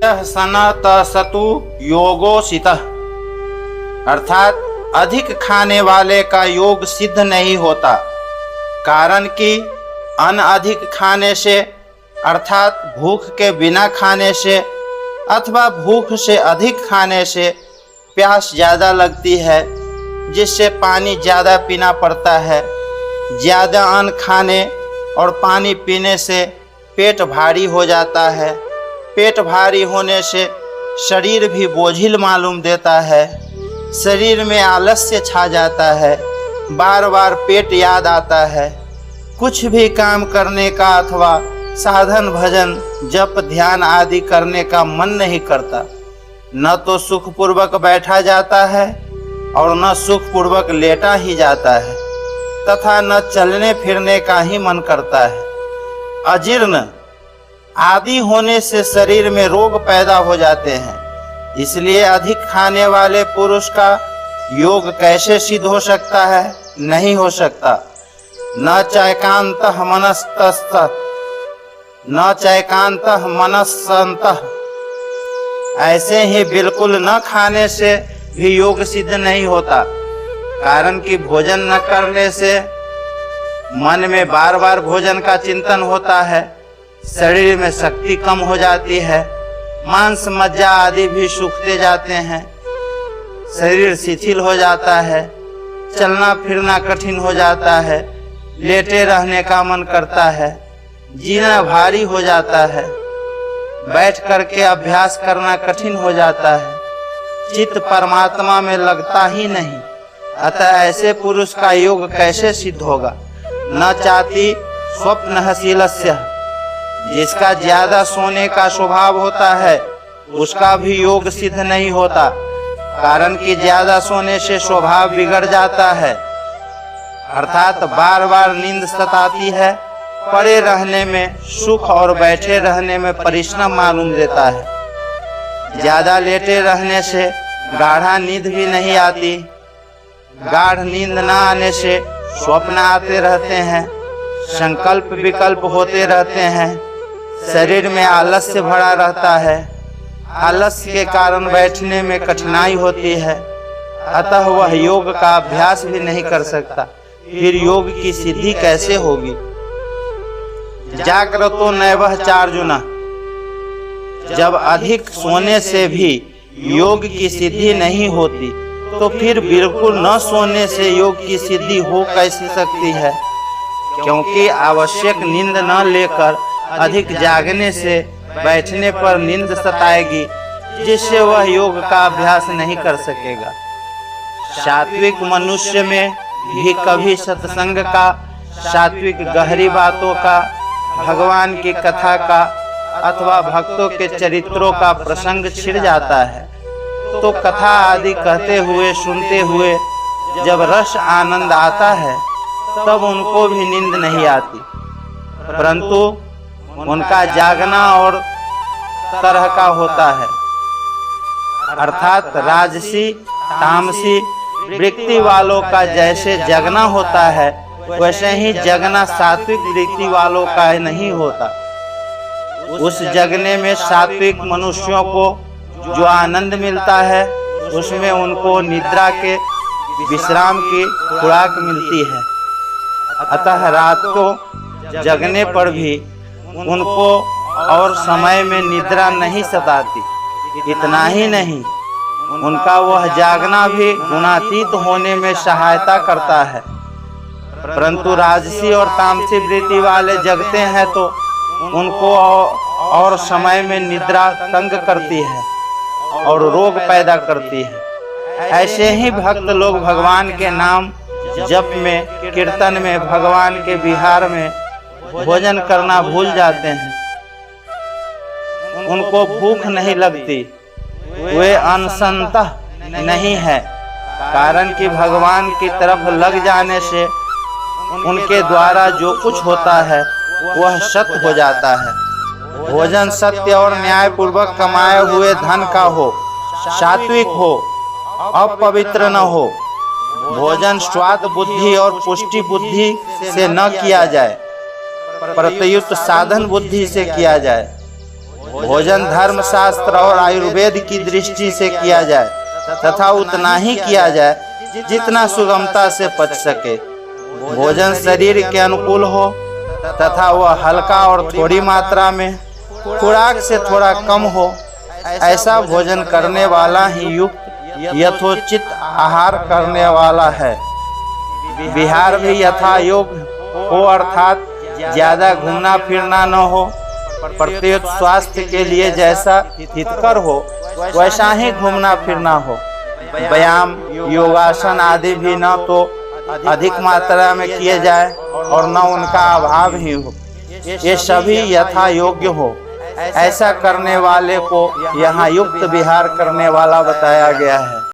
अधिकः सनत सतु योगोसितः, अर्थात अधिक खाने वाले का योग सिद्ध नहीं होता। कारण कि अन्न अधिक खाने से अर्थात भूख के बिना खाने से अथवा भूख से अधिक खाने से प्यास ज़्यादा लगती है, जिससे पानी ज़्यादा पीना पड़ता है। ज़्यादा अन्न खाने और पानी पीने से पेट भारी हो जाता है। पेट भारी होने से शरीर भी बोझिल मालूम देता है। शरीर में आलस्य छा जाता है। बार बार पेट याद आता है। कुछ भी काम करने का अथवा साधन भजन जप ध्यान आदि करने का मन नहीं करता। न तो सुखपूर्वक बैठा जाता है और न सुखपूर्वक लेटा ही जाता है, तथा न चलने फिरने का ही मन करता है। अजीर्ण आदि होने से शरीर में रोग पैदा हो जाते हैं। इसलिए अधिक खाने वाले पुरुष का योग कैसे सिद्ध हो सकता है? नहीं हो सकता। न चैकांतः मनस्तस्तः न चैकांतः मनस्सन्तः, ऐसे ही बिल्कुल न खाने से भी योग सिद्ध नहीं होता। कारण कि भोजन न करने से मन में बार बार भोजन का चिंतन होता है। शरीर में शक्ति कम हो जाती है। मांस मज्जा आदि भी सूखते जाते हैं। शरीर शिथिल हो जाता है। चलना फिरना कठिन हो जाता है। लेटे रहने का मन करता है। जीना भारी हो जाता है। बैठ करके अभ्यास करना कठिन हो जाता है। चित्त परमात्मा में लगता ही नहीं। अतः ऐसे पुरुष का योग कैसे सिद्ध होगा? न चाहती स्वप्न हसीलस्य, जिसका ज्यादा सोने का स्वभाव होता है उसका भी योग सिद्ध नहीं होता। कारण कि ज्यादा सोने से स्वभाव बिगड़ जाता है। अर्थात बार बार नींद सताती है। पड़े रहने में सुख और बैठे रहने में परिश्रम मालूम देता है। ज्यादा लेटे रहने से गाढ़ा नींद भी नहीं आती। गाढ़ नींद न आने से स्वप्न आते रहते हैं। संकल्प विकल्प होते रहते हैं। शरीर में आलस्य भरा रहता है। आलस्य के कारण बैठने में कठिनाई होती है। अतः वह योग का अभ्यास भी नहीं कर सकता। फिर योग की सिद्धि कैसे होगी? जागृतो नैवः चार्जुन, जब अधिक सोने से भी योग की सिद्धि नहीं होती तो फिर बिल्कुल न सोने से योग की सिद्धि हो कैसे सकती है? क्योंकि आवश्यक नींद न लेकर अधिक जागने से बैठने पर नींद सताएगी, जिससे वह योग का अभ्यास नहीं कर सकेगा। सात्विक मनुष्य में भी कभी सत्संग का, सात्विक गहरी बातों का, भगवान की कथा का अथवा भक्तों के चरित्रों का प्रसंग छिड़ जाता है तो कथा आदि कहते हुए सुनते हुए जब रस आनंद आता है तब उनको भी नींद नहीं आती, परंतु उनका जागना और तरह का होता है। अर्थात राजसी तामसी वृत्ति वालों का जैसे जगना होता है वैसे ही जगना सात्विक वृत्ति वालों का नहीं होता। उस जगने में सात्विक मनुष्यों को जो आनंद मिलता है उसमें उनको निद्रा के विश्राम की खुराक मिलती है। अतः रात को जगने पर भी उनको और समय में निद्रा नहीं सताती। इतना ही नहीं, उनका वह जागना भी गुणातीत होने में सहायता करता है। परंतु राजसी और तामसी वृत्ति वाले जगते हैं तो उनको और समय में निद्रा तंग करती है और रोग पैदा करती है। ऐसे ही भक्त लोग भगवान के नाम जप में, कीर्तन में, भगवान के विहार में भोजन करना भूल जाते हैं। उनको भूख नहीं लगती, वे अनसंतः नहीं है। कारण कि भगवान की तरफ लग जाने से उनके द्वारा जो कुछ होता है वह सत्य हो जाता है। भोजन सत्य और न्याय पूर्वक कमाए हुए धन का हो, सात्विक हो, अपवित्र न हो। भोजन स्वाद बुद्धि और पुष्टि बुद्धि से न किया जाए, प्रत्युत साधन बुद्धि से किया जाए। भोजन धर्म शास्त्र और आयुर्वेद की दृष्टि से किया जाए तथा उतना ही किया जाए जितना सुगमता से पच सके। भोजन शरीर के अनुकूल हो तथा वह हल्का और थोड़ी मात्रा में, खुराक से थोड़ा कम हो, ऐसा भोजन करने वाला ही युक्त यथोचित आहार करने वाला है। विहार भी यथा योग्य हो, अर्थात ज्यादा घूमना फिरना न हो, प्रत्येक स्वास्थ्य के लिए जैसा हितकर हो वैसा ही घूमना फिरना हो। व्यायाम योगासन आदि भी न तो अधिक मात्रा में किए जाए और न उनका अभाव ही हो, ये सभी यथा योग्य हो। ऐसा करने वाले को यहाँ युक्त विहार करने वाला बताया गया है।